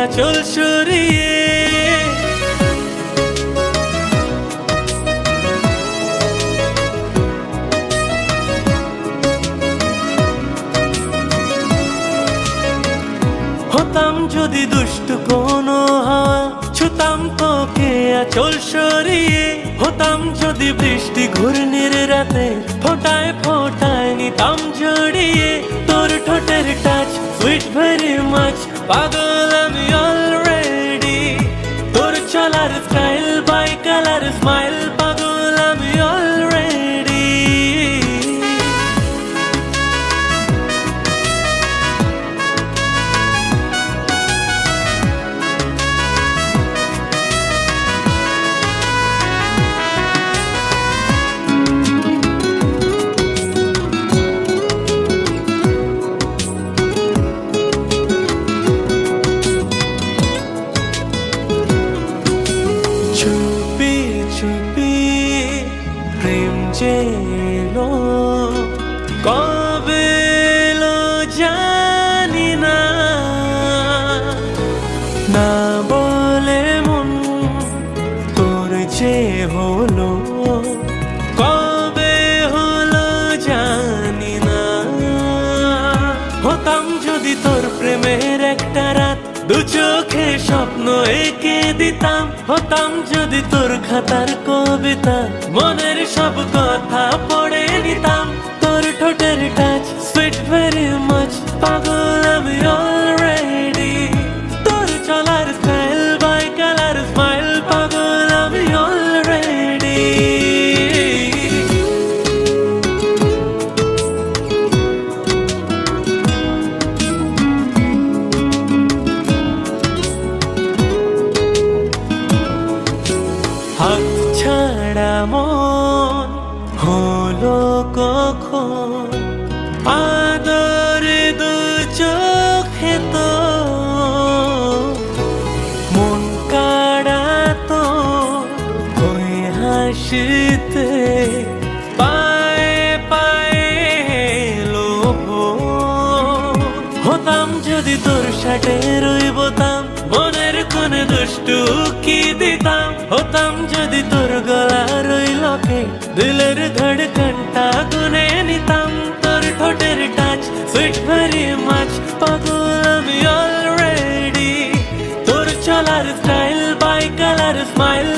আঁচল সরিয়ে। হতাম যদি দুষ্ট কোনো হাওয়া, ছুতাম তোকে আঁচল সরিয়ে। হতাম যদি বৃষ্টি ঘূর্ণির রাতে, ফোটায় ফোটায় নিতাম জড়িয়ে। তোর ঠোঁটের টাচ সুইট ভেরি মাচ, পাগল আমি অলরেডি। তোর চলার স্টাইল বাই কালার স্মাইল, পাগল আমি অলরেডি। চুপি চুপি প্রেম যে এলো, কবে এলো জানি না। না বলে মন তোর যে হলো, কবে হলো জানি না। হতাম যদি তোর প্রেমের একটা রাত, দু চোখে স্বপ্ন এঁকে দিতাম। হতাম যদি তোর খাতার কবিতা, মনের সব কথা পড়ে নিতাম। তোর ঠোঁটের টাচ সুইট ভেরি মাচ, পাগল আমি অলরেডি। তোর চলার স্টাইল বাই কালার স্মাইল, পাগল আমি অলরেডি। হাত ছাড়া মন হলো কখন, আদরে দু চোখে তো মন কাড়া তো ওই হাসিতে। পায়ে পায়ে লোভ হতাম যদি তোর শার্টের ওই বোতাম, মনের কোণে দুষ্টু কি দিতাম। হতাম যদি তোর গলার ওই লকে, দিলের ধড়কনটা গুনে নিতাম। তোর ঠোঁটের টাচ সুইট ভেরি মাচ, পাগল আমি অলরেডি। তোর চলার স্টাইল বাই কালার স্মাইল,